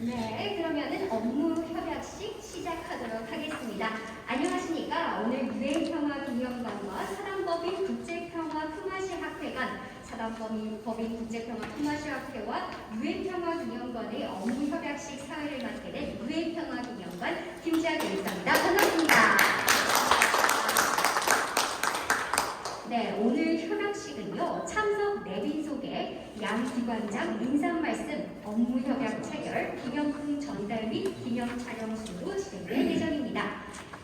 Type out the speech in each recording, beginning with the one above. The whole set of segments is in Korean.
네, 그러면은 업무 협약식 시작하도록 하겠습니다. 안녕하십니까? 오늘 유엔평화기념관과 사단법인 국제평화 품앗이학회관, 사단법인 국제평화 품앗이학회와 유엔평화기념관의 업무 협약식 사회를 맡게 된 유엔평화기념관 김지아 대리사입니다. 반갑습니다. 네, 오늘 협약식은요, 참석 내빈 소개, 양 기관장 인사 말씀, 업무 협약 체결, 기념품 전달 및 기념 촬영 순으로 진행될 예정입니다.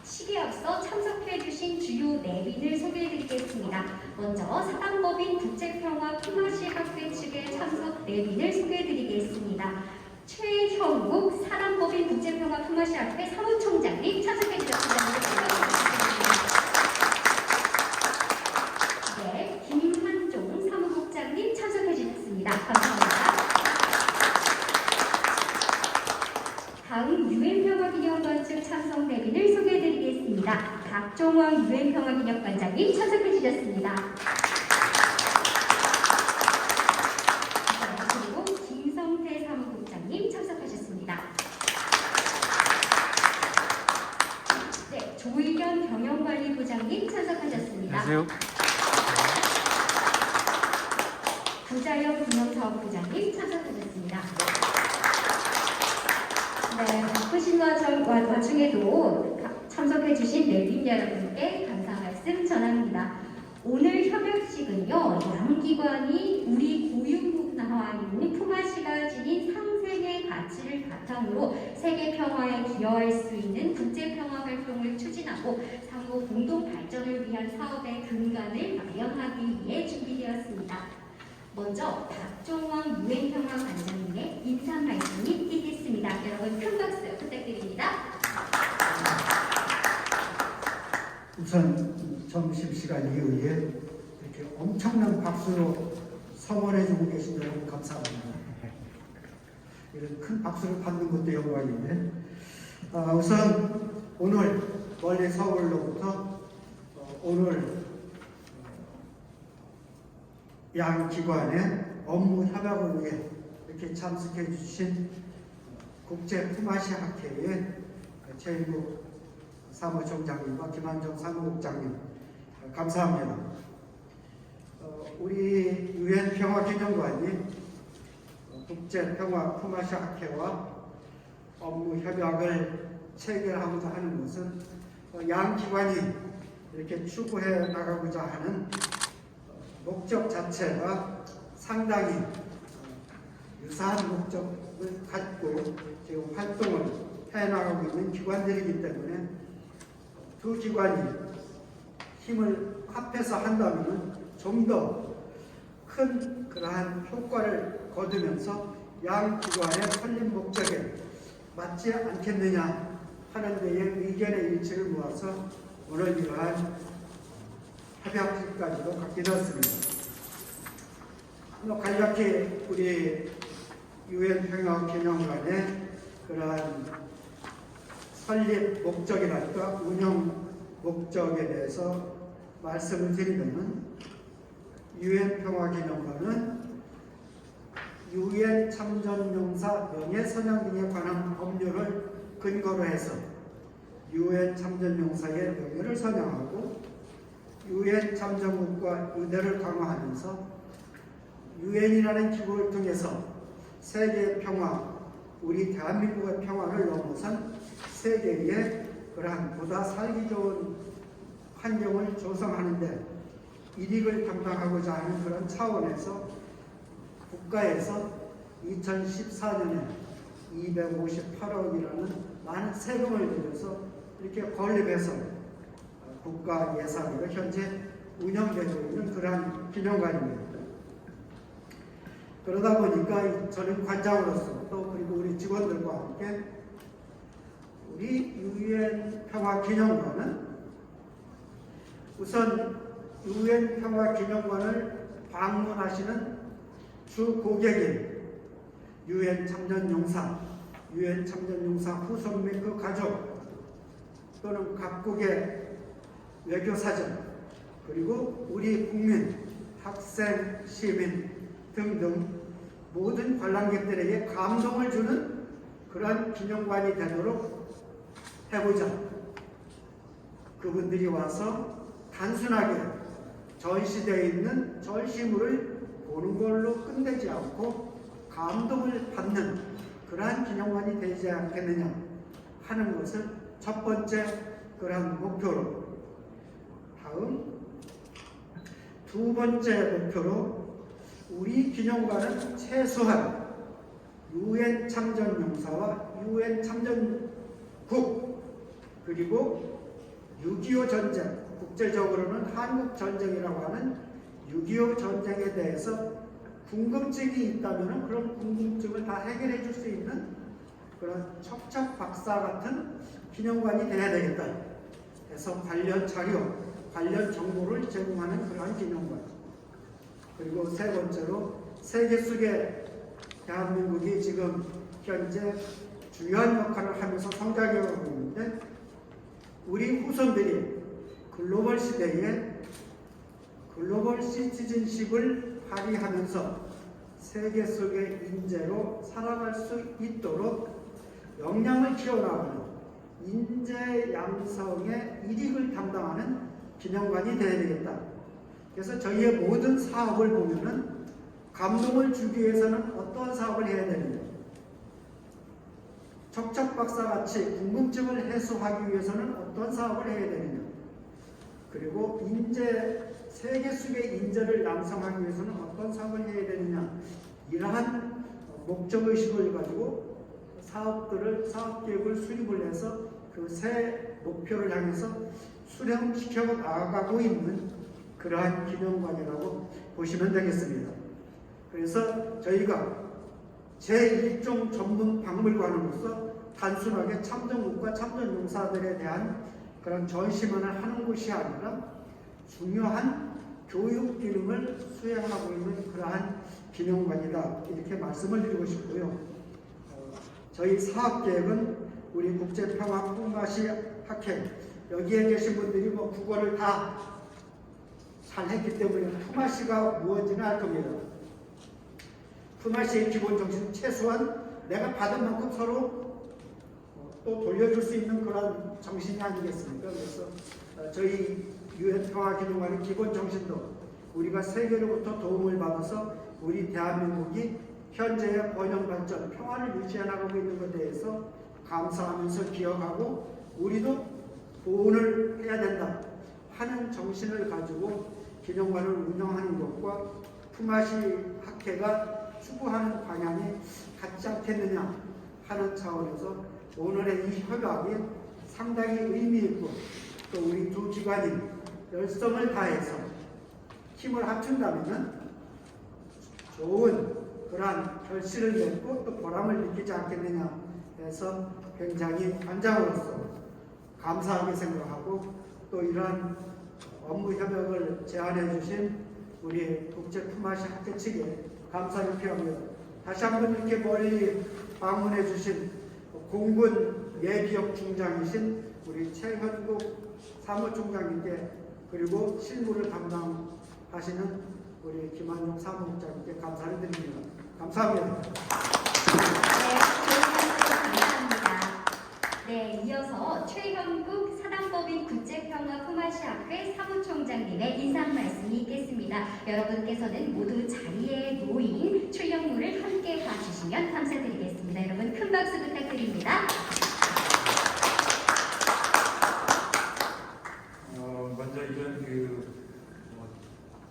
시기에 앞서 참석해주신 주요 내빈을 소개해드리겠습니다. 먼저 사단법인 국제평화 품앗이학회 측의 참석 내빈을 소개해드리겠습니다. 최형국 사단법인 국제평화 품앗이학회 사무총장님 참석해주셨습니다. 네, 김한종 사무국장님 참석해주셨습니다. 감사합니다. 다음 유엔평화기념관 측 참석 내빈을 소개해드리겠습니다. 박종원 유엔평화기념관장님 참석해주셨습니다. 그리고 김성태 사무국장님 참석하셨습니다. 네, 조의견 경영관리부장님 참석하셨습니다. 안녕하세요. 부자영 기념사업부장님 참석하셨습니다. 네, 바쁘신 와중에도 참석해주신 내빈 여러분께 감사 말씀 전합니다. 오늘 협약식은요, 양기관이 우리 고유문화인 품앗이가 지닌 상생의 가치를 바탕으로 세계 평화에 기여할 수 있는 국제평화 활동을 추진하고 상호 공동 발전을 위한 사업의 근간을 마련하기 위해 준비되었습니다. 먼저 박종원 유엔평화관장님의 인사 말씀이 있겠습니다. 여러분 큰 박수 부탁드립니다. 우선 점심시간 이후에 이렇게 엄청난 박수로 성원해주고 계신 여러분 감사합니다. 이런 큰 박수를 받는 것도 영광인데, 우선 오늘 멀리 서울로부터 오늘 양 기관의 업무 협약을 위해 이렇게 참석해 주신 국제 품앗이학회의 최인국 사무총장님과 김한정 사무국장님 감사합니다. 우리 유엔평화기념관이 국제평화 품앗이학회와 업무 협약을 체결하고자 하는 것은 양 기관이 이렇게 추구해 나가고자 하는 목적 자체가 상당히 유사한 목적을 갖고 지금 활동을 해나가고 있는 기관들이기 때문에 두 기관이 힘을 합해서 한다면 좀 더 큰 그러한 효과를 거두면서 양 기관의 설립 목적에 맞지 않겠느냐 하는 데에 의견의 일치를 모아서 오늘 이러한 협약식까지도 갖게 되었습니다. 간략히 우리 유엔평화기념관의 그러한 설립 목적이랄까 운영 목적에 대해서 말씀을 드리면, 유엔평화기념관은 유엔 참전용사 명예선양 등에 관한 법률을 근거로 해서 유엔 참전용사의 명예를 선양하고 유엔 참전국과 유대를 강화하면서 유엔이라는 기구를 통해서 세계의 평화, 우리 대한민국의 평화를 넘어선 세계에 그러한 보다 살기 좋은 환경을 조성하는 데 이익을 담당하고자 하는 그런 차원에서 국가에서 2014년에 258억이라는 많은 세금을 들여서 이렇게 건립해서 국가 예산으로 현재 운영되고 있는 그러한 기념관입니다. 그러다 보니까 저는 관장으로서 또 그리고 우리 직원들과 함께 우리 유엔평화기념관은 우선 유엔평화기념관을 방문하시는 주 고객인 유엔 참전용사, 유엔 참전용사 후손 및 그 가족 또는 각국의 외교사전, 그리고 우리 국민, 학생, 시민 등등 모든 관람객들에게 감동을 주는 그런 기념관이 되도록 해보자. 그분들이 와서 단순하게 전시되어 있는 전시물을 보는 걸로 끝내지 않고 감동을 받는 그러한 기념관이 되지 않겠느냐 하는 것을 첫 번째 그러한 목표로, 다음 두 번째 목표로 우리 기념관은 최소한 UN 참전용사와 UN 참전국 그리고 6.25 전쟁, 국제적으로는 한국 전쟁이라고 하는 6.25 전쟁에 대해서 궁금증이 있다면 그런 궁금증을 다 해결해 줄 수 있는 그런 척척박사 같은 기념관이 돼야 되겠다 해서 관련 자료, 관련 정보를 제공하는 그러한 기념관. 그리고 세 번째로 세계 속에 대한민국이 지금 현재 중요한 역할을 하면서 성장해가고 있는데 우리 후손들이 글로벌 시대에 글로벌 시티즌십을 발휘하면서 세계 속의 인재로 살아갈 수 있도록 역량을 키워나가는 인재 양성의 일익을 담당하는 기념관이 되어야 되겠다. 그래서 저희의 모든 사업을 보면은 감동을 주기 위해서는 어떤 사업을 해야 되느냐, 척척박사같이 궁금증을 해소하기 위해서는 어떤 사업을 해야 되느냐, 그리고 세계 속의 인재를 양성하기 위해서는 어떤 사업을 해야 되느냐, 이러한 목적의식을 가지고 사업계획을 수립을 해서 그 세 목표를 향해서 수령시켜 나아가고 있는 그러한 기념관이라고 보시면 되겠습니다. 그래서 저희가 제1종 전문 박물관으로서 단순하게 참전국과 참전용사들에 대한 그런 전시만을 하는 것이 아니라 중요한 교육 기능을 수행하고 있는 그러한 기념관이다, 이렇게 말씀을 드리고 싶고요. 저희 사업계획은 우리 국제평화품맛이 학회, 여기에 계신 분들이 국어를 다 잘했기 때문에 품앗이가 무엇인지는 알 겁니다. 품앗이의 기본 정신은 최소한 내가 받은 만큼 서로 또 돌려줄 수 있는 그런 정신이 아니겠습니까? 그래서 저희 UN 평화기념관의 기본 정신도 우리가 세계로부터 도움을 받아서 우리 대한민국이 현재의 번영 발전, 평화를 유지해 나가고 있는 것에 대해서 감사하면서 기억하고 우리도 보온을 해야 된다 하는 정신을 가지고 기념관을 운영하는 것과 품앗이 학회가 추구하는 방향이 같지 않겠느냐 하는 차원에서 오늘의 이 협약이 상당히 의미 있고 또 우리 두 기관이 열성을 다해서 힘을 합친다면 좋은 그러한 결실을 맺고 또 보람을 느끼지 않겠느냐 해서 굉장히 관장으로서 감사하게 생각하고 또 이러한 업무 협약을 제안해 주신 우리 국제품앗이 학회 측에 감사를 표합니다. 다시 한번 이렇게 멀리 방문해 주신 공군 예비역 중장이신 우리 최현국 사무총장님께 그리고 실무를 담당하시는 우리 김한용 사무국장님께 감사를 드립니다. 감사합니다. 감사합니다. 네, 이어서 최현국 사단법인 국제평화품앗이학회 사무총장님의 인사 말씀이 있겠습니다. 여러분께서는 모두 자리에 놓인 출력물을 함께 봐주시면 감사드리겠습니다. 여러분 큰 박수 부탁드립니다. 먼저 이런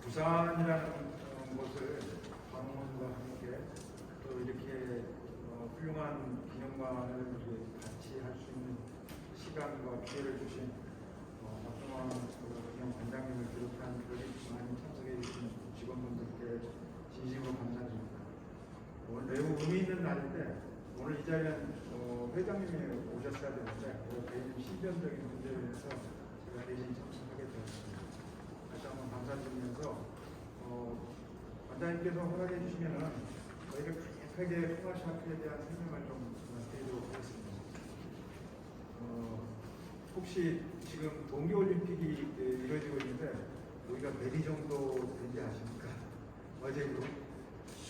부산이라는 곳을 방문과 함께 또 이렇게 훌륭한 기념관을 같이 할 수 있는 시간과 기회를 주신 박종환 기념관장님을 비롯한 많이 참석해 주신 직원분들께 진심으로 감사드립니다. 오늘 매우 의미 있는 날인데 오늘 이 자리는 회장님이 오셨어야 되는데 개인 신변적인 문제로 해서 제가 대신 참석하게 되었습니다. 다시 한번 감사드리면서 관장님께서 허락해 주시면은 저희가 간략하게 품앗이학회에 대한 설명을 좀 드리도록 하겠습니다. 혹시 지금 동계올림픽이 이루어지고 있는데 우리가 몇 위 정도 된지 아십니까? 어제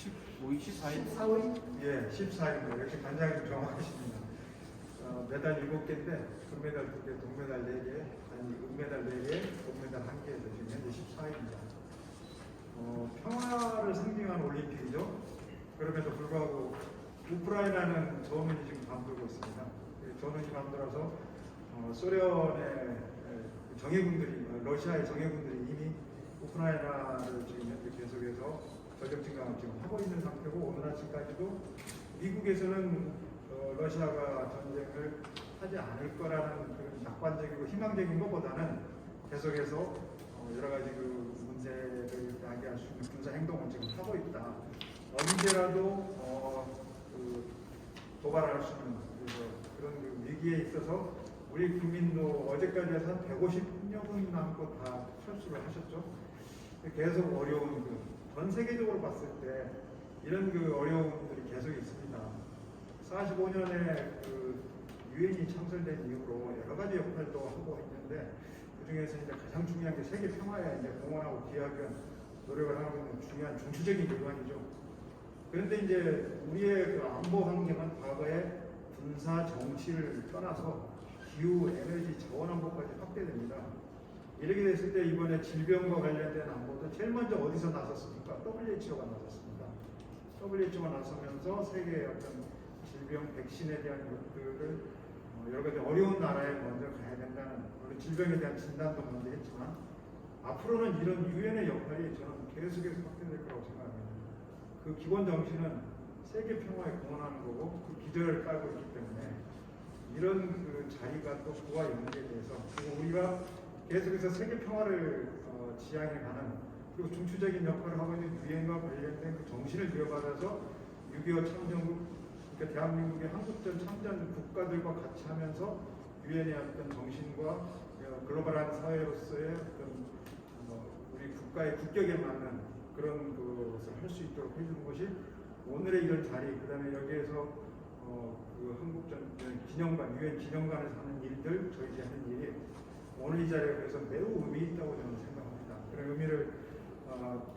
15일, 14일? 14일? 예, 14일입니다. 역시 관장님 정확하십니다. 메달 7개인데 금메달 2개, 동메달 4개, 아니 은메달 4개, 동메달 1개에서 지금 현재 14일입니다. 평화를 상징하는 올림픽이죠. 그럼에도 불구하고 우크라이나는 저문이 지금 밤들고 있습니다. 저문이 밤들어서 소련의 정예군들이, 러시아의 정예군들이 이미 우크라이나를 지금 현재 계속해서 전력 증강을 지금 하고 있는 상태고, 오늘 아침까지도 미국에서는 러시아가 전쟁을 하지 않을 거라는 그런 낙관적이고 희망적인 것보다는 계속해서 여러 가지 그 문제를 야기할 수 있는 군사 행동을 지금 하고 있다. 언제라도 그 도발할 수 있는 그런 그 위기에 있어서 우리 국민도 어제까지 해서 한 150여 분 남고 다 철수를 하셨죠. 계속 어려운 전 세계적으로 봤을 때 이런 그 어려움들이 계속 있습니다. 45년에 그 유엔이 창설된 이후로 여러 가지 역할도 하고 있는데 그 중에서 이제 가장 중요한 게 세계 평화에 이제 공헌하고 기여하는 노력을 하고 있는 중요한 중추적인 기관이죠. 그런데 이제 우리의 그 안보 환경은 과거에 군사 정치를 떠나서 기후, 에너지, 자원 안보까지 확대됩니다. 이렇게 됐을 때 이번에 질병과 관련된 안보도 제일 먼저 어디서 나섰습니까? WHO가 나섰습니다. WHO가 나서면서 세계의 어떤 질병, 백신에 대한 것들을 여러 가지 어려운 나라에 먼저 가야 된다는, 물론 질병에 대한 진단도 먼저 했지만 앞으로는 이런 유엔의 역할이 저는 계속해서 확대될 거라고 생각합니다. 그 기본 정신은 세계 평화에 공헌하는 거고 그 기저를 깔고 있기 때문에 이런 그 자리가 또 그와 연계돼서, 그리고 우리가 계속해서 세계 평화를 지향해 가는, 그리고 중추적인 역할을 하고 있는 유엔과 관련된 그 정신을 이어받아서 6.25 참전국, 그러니까 대한민국의 한국전 참전 국가들과 같이 하면서 유엔의 어떤 정신과 글로벌한 사회로서의 어떤 우리 국가의 국격에 맞는 그런 것을 할 수 있도록 해주는 것이 오늘의 이런 자리, 그 다음에 여기에서 그 한국전 기념관, 유엔 기념관에서 하는 일들, 저희들이 하는 일이 오늘 이 자리에 그래서 매우 의미 있다고 저는 생각합니다. 그런 의미를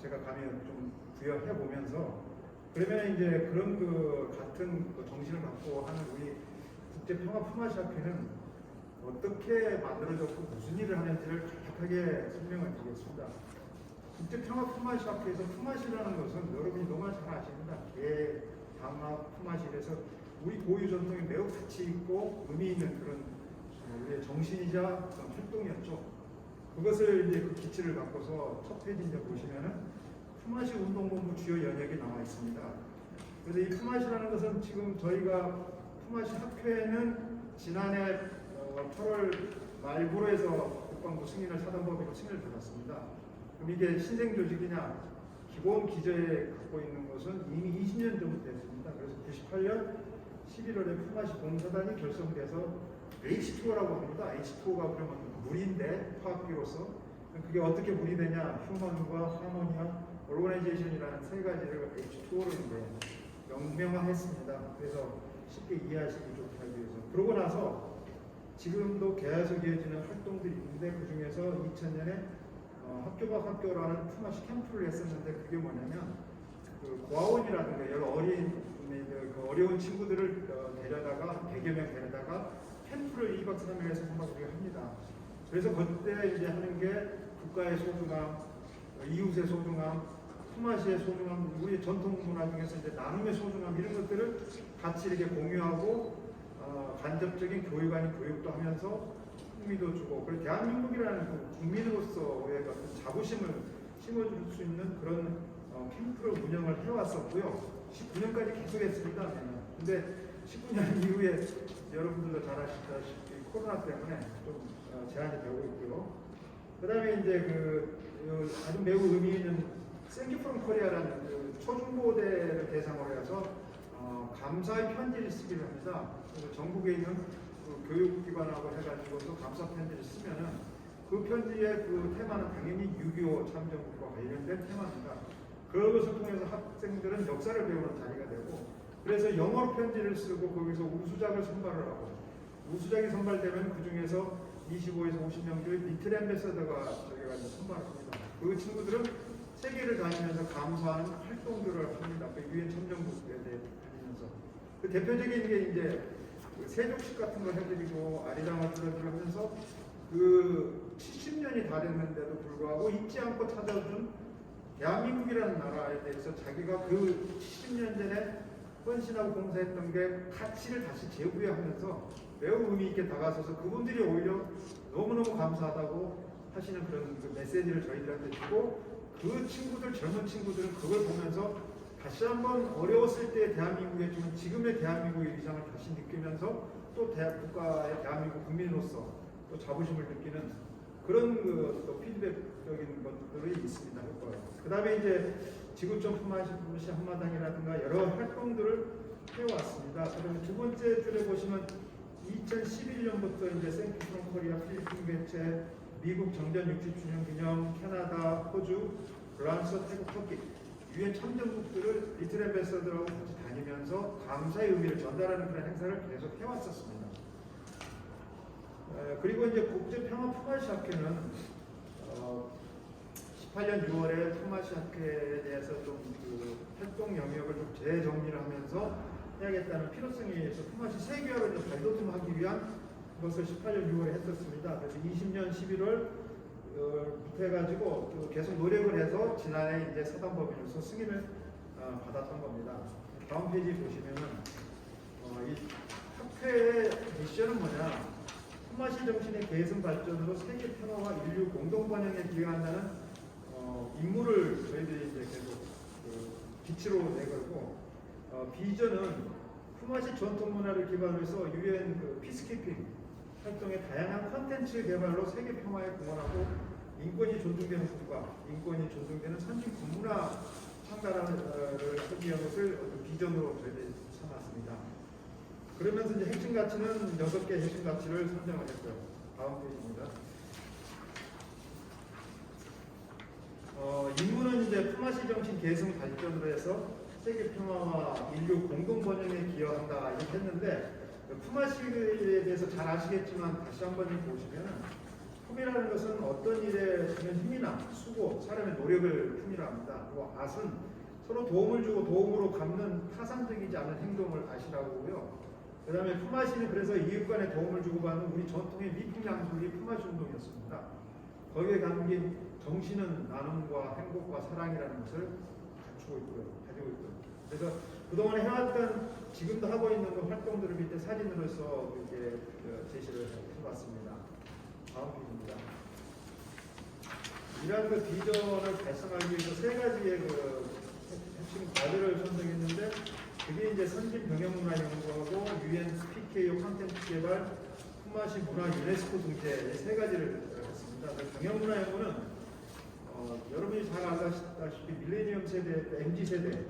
제가 감히 좀 부여해 보면서, 그러면 이제 그런 그 같은 그 정신을 갖고 하는 우리 국제평화품화시학회는 어떻게 만들어졌고 무슨 일을 하는지를 간략하게 설명을 드리겠습니다. 국제평화품화시학회에서 품화시라는 것은 여러분이 너무나 잘 아십니다. 개, 방화, 품화시에서 우리 고유 전통이 매우 가치 있고 의미 있는 그런 우리의 정신이자 그런 활동이었죠. 그것을 이제 그 기치를 갖고서 첫 페이지 이제 보시면은 품화시 운동본부 주요 연역이 나와 있습니다. 그래서 이 품화시라는 것은 지금 저희가 품화시 학회는 지난해 8월 말부로 해서 국방부 승인을 사단법인으로 승인을 받았습니다. 그럼 이게 신생 조직이냐? 기본 기저에 갖고 있는 것은 이미 20년 전부터 됐습니다. 그래서 98년 11월에 품화시 본사단이 결성돼서 H2O라고 합니다. H2O가 그러면 물인데 화학비로서 그게 어떻게 물이 되냐? 휴먼과 하모니아, 오르가나이제이션이라는 세 가지를 H2O로 이제 명명화했습니다. 그래서 쉽게 이해하시기 좋게 하기 위해서. 그러고 나서 지금도 계속 이어지는 활동들이 있는데 그 중에서 2000년에 학교 밖 학교라는 품화시 캠프를 했었는데 그게 뭐냐면 그 고아원이라든가 여러 그 어려운 친구들을 데려다가 한 100여 명 데려다가 캠프를 2박 3일에서 한번 우리가 합니다. 그래서 그때 이제 하는 게 국가의 소중함, 이웃의 소중함, 품화시의 소중함, 우리 전통 문화 중에서 이제 나눔의 소중함, 이런 것들을 같이 이렇게 공유하고 간접적인 교육 아닌 교육도 하면서 흥미도 주고, 그리고 대한민국이라는 그 국민으로서의 어떤 자부심을 심어줄 수 있는 그런 캠프를 운영을 해왔었고요. 19년까지 계속했습니다. 근데 19년 이후에 여러분들도 잘 아시다시피 코로나 때문에 좀 제한이 되고 있고요. 그 다음에 이제 그 아주 매우 의미 있는 Thank you from Korea라는 그 초중고대를 대상으로 해서 감사의 편지를 쓰기를 합니다. 그래서 전국에 있는 그 교육기관하고 해가지고서 감사 편지를 쓰면은 그 편지의 그 테마는 당연히 6.25 참전국과 관련된 테마입니다. 그런 것을 통해서 학생들은 역사를 배우는 자리가 되고, 그래서 영어로 편지를 쓰고 거기서 우수작을 선발을 하고, 우수작이 선발되면 그 중에서 25에서 50명 중에 리틀 앰베서더가 저기가 선발을 합니다. 그 친구들은 세계를 다니면서 감사하는 활동들을 합니다. 그 그 대표적인 게 이제 그 세족식 같은 걸 해드리고 아리랑을 들어주고 하면서 그 70년이 다 됐는데도 불구하고 잊지 않고 찾아준 대한민국이라는 나라에 대해서 자기가 그 70년 전에 헌신하고 봉사했던 게 가치를 다시 재부여하면서 매우 의미 있게 다가서서 그분들이 오히려 너무너무 감사하다고 하시는 그런 그 메시지를 저희들한테 주고 그 친구들, 젊은 친구들은 그걸 보면서 다시 한번 어려웠을 때 대한민국의 좀 지금의 대한민국의 위상을 다시 느끼면서 또 국가의 대한민국 국민으로서 또 자부심을 느끼는 그런 또 피드백적인 것들이 있습니다. 그 다음에 이제 지구촌 품앗이 한마당이라든가 여러 활동들을 해왔습니다. 그다음에 두 번째 줄에 보시면 2011년부터 이제 생큐 프롬 코리아 필리핀 개최, 미국 정전 60주년 기념, 캐나다, 호주, 프랑스, 태국, 터키 유엔 참전국들을 리틀 앰베서더라고 같이 다니면서 감사의 의미를 전달하는 그런 행사를 계속 해왔었습니다. 그리고 이제 국제평화 품앗이학회는 18년 6월에 품앗이학회에 대해서 좀 그 활동 영역을 좀 재정리를 하면서 해야겠다는 필요성에 의해서 품앗이 세계화를 좀 발돋움하기 위한 것을 18년 6월에 했었습니다. 그래서 20년 11월 부터 해가지고 또 계속 노력을 해서 지난해 이제 사단법인으로서 승인을 받았던 겁니다. 다음 페이지 보시면은 이 학회의 미션은 뭐냐? 품앗이 정신의 계승 발전으로 세계 평화와 인류 공동 번영에 기여한다는 임무를 저희들이 이제 계속 빛으로 내걸고 비전은 품앗이 전통 문화를 기반으로 해서 유엔 피스키핑 활동의 다양한 컨텐츠 개발로 세계 평화에 공헌하고 인권이 존중되는 국가, 인권이 존중되는 선진 군문화 창달을 하기 위한 것을 비전으로 저희들이 삼았습니다. 그러면서 이제 핵심 가치는 6개 핵심 가치를 선정을 했고요. 다음 페이지입니다. 임무는 이제 품앗이 정신 계승 발전으로 해서 세계 평화와 인류 공동 번영에 기여한다 이렇게 했는데 품앗이에 대해서 잘 아시겠지만 다시 한번 보시면 품이라는 것은 어떤 일에 주는 힘이나 수고, 사람의 노력을 품이라 합니다. 그리고 앗은 서로 도움을 주고 도움으로 갚는 타산적이지 않은 행동을 앗이라고요. 그 다음에 품앗이는 그래서 이웃 간에 도움을 주고받는 우리 전통의 미풍양속이 품앗이 운동이었습니다. 거기에 담긴 정신은 나눔과 행복과 사랑이라는 것을 가지고 있고요. 그래서 그동안 해왔던 지금도 하고 있는 그 활동들을 밑에 사진으로서 이렇게 제시를 해봤습니다. 다음 페이지입니다. 이러한 그 비전을 달성하기 위해서 3가지의 그 핵심 과제를 선정했는데 그게 이제 선진 병역문화 연구하고 유엔 PKO 콘텐츠 개발, 품앗이 문화 유네스코 등재 3가지를 했습니다. 병역문화 연구는 여러분이 잘 아시다시피 밀레니엄 세대, MZ 세대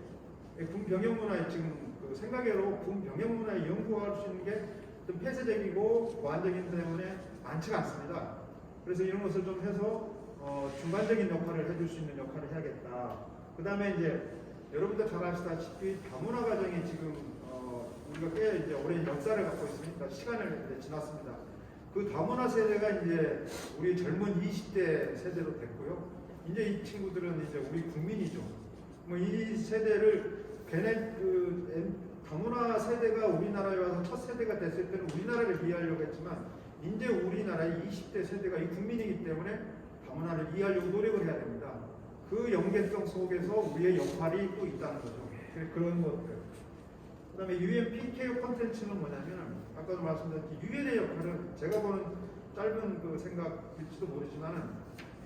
군 병역문화에 지금 그 생각외로 군 병역문화에 연구할 수 있는 게 좀 폐쇄적이고 보안적이기 때문에 많지가 않습니다. 그래서 이런 것을 좀 해서 중간적인 역할을 해줄 수 있는 역할을 해야겠다. 그 다음에 이제 여러분들 잘 아시다시피 다문화 가정이 지금 우리가 꽤 이제 오랜 역사를 갖고 있으니까 시간을 이제 지났습니다. 그 다문화 세대가 이제 우리 젊은 20대 세대로 됐고요. 이제 이 친구들은 이제 우리 국민이죠. 뭐 이 세대를 걔네 다문화 세대가 우리나라에 와서 첫 세대가 됐을 때는 우리나라를 이해하려고 했지만 이제 우리나라의 20대 세대가 이 국민이기 때문에 다문화를 이해하려고 노력을 해야 됩니다. 그 연계성 속에서 우리의 역할이 또 있다는 거죠. 그런 것들. 그 다음에 UN PKO 콘텐츠는 뭐냐면 아까도 말씀드렸듯이 유엔의 역할은 제가 보는 짧은 그 생각일지도 모르지만은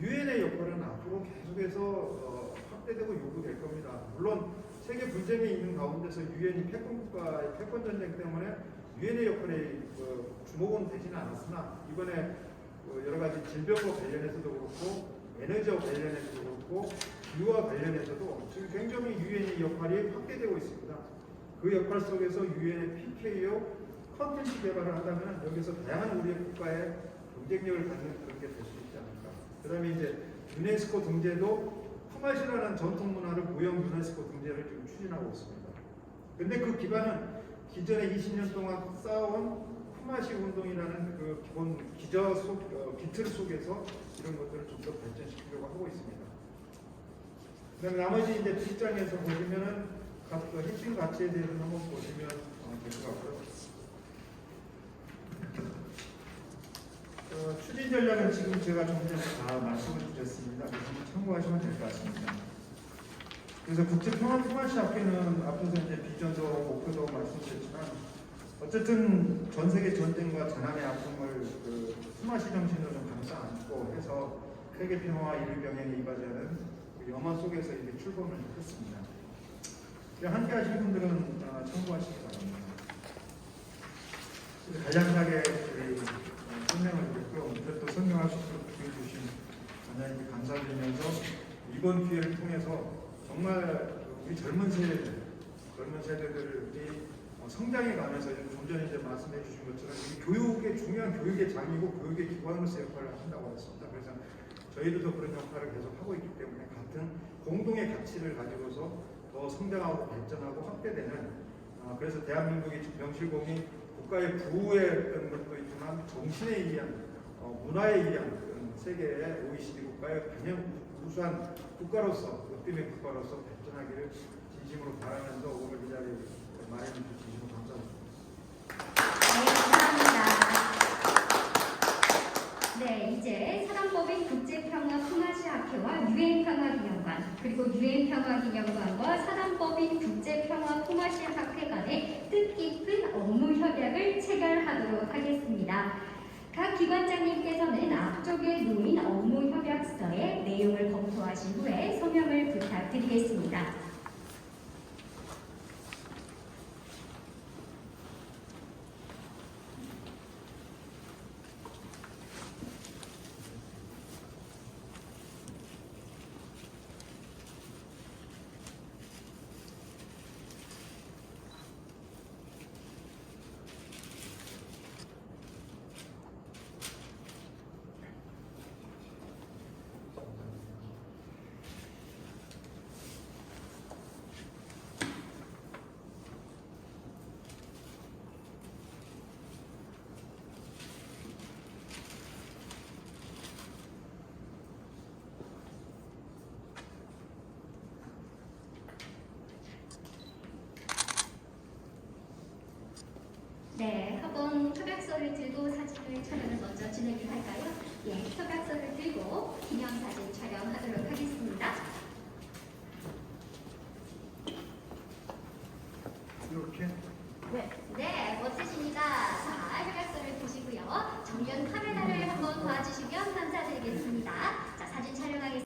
유엔의 역할은 앞으로 계속해서 확대되고 요구될 겁니다. 물론 세계 분쟁이 있는 가운데서 유엔이 패권국가의 패권 전쟁 때문에 유엔의 역할에 주목은 되지는 않았으나 이번에 여러 가지 질병과 관련해서도 그렇고 에너지와 관련해서도 그렇고 기후와 관련해서도 지금 굉장히 유엔의 역할이 확대되고 있습니다. 그 역할 속에서 유엔의 PKO 컨텐츠 개발을 한다면 여기서 다양한 우리의 국가의 경쟁력을 갖는 그런 게 될 수 있지 않을까. 그 다음에 이제 유네스코 등재도 품앗이라는 전통 문화를 고용 유네스코 등재를 지금 추진하고 있습니다. 근데 그 기반은 기존에 20년 동안 쌓아온 품앗이 운동이라는 그 기본 기틀 속에서 이런 것들을 좀 더 발전시키려고 하고 있습니다. 그다음에 나머지 이제 뒷장에서 보시면은 각 핵심 가치에 대해서 한번 보시면 될 것 같고요. 추진 전략은 지금 제가 좀 전에 다 말씀을 드렸습니다. 그래서 한번 참고하시면 될 것 같습니다. 그래서 국제평화통화시학회는 앞서서 이제 비전도 목표도 말씀드렸지만 어쨌든 전 세계 전쟁과 재난의 아픔을 스마시 정신으로 좀 감싸 안고 해서 세계 평화와 인류 병행에 이바지하는 그 영화 속에서 이렇게 출범을 했습니다. 함께 하신 분들은 참고하시기 바랍니다. 간략하게 설명을 드렸고요. 오늘 또 설명하실 수 주신 원장님께 감사드리면서 이번 기회를 통해서 정말 우리 젊은 세대들이 성장에 관해서 좀 전에 이제 말씀해 주신 것처럼 이 교육의 중요한 교육의 장이고 교육의 기관으로서 역할을 한다고 했습니다. 그래서 저희들도 그런 역할을 계속 하고 있기 때문에 같은 공동의 가치를 가지고서 더 성장하고 발전하고 확대되는 그래서 대한민국이 명실공히 국가의 부의 어떤 것도 있지만 정신에 의한 문화에 의한 세계의 OECD 국가의 가장 우수한 국가로서 롯데의 국가로서 발전하기를 진심으로 바라면서 오늘 이 자리에 마련해 주신 진심으로 감사합니다. 네, 감사합니다. 네, 이제 사단법인 국제평화통화시학회와 유엔평화기념관 그리고 유엔평화기념관과 사단법인 국제평화통화시학회 간의 뜻깊은 업무 협약을 체결하도록 하겠습니다. 각 기관장님께서는 앞쪽에 놓인 업무 협약서의 내용을 검토하신 후에 서명을 부탁드리겠습니다. 네, 한번 협약서를 들고 사진을 촬영을 먼저 진행을 할까요? 예, 협약서를 들고 기념사진 촬영하도록 하겠습니다.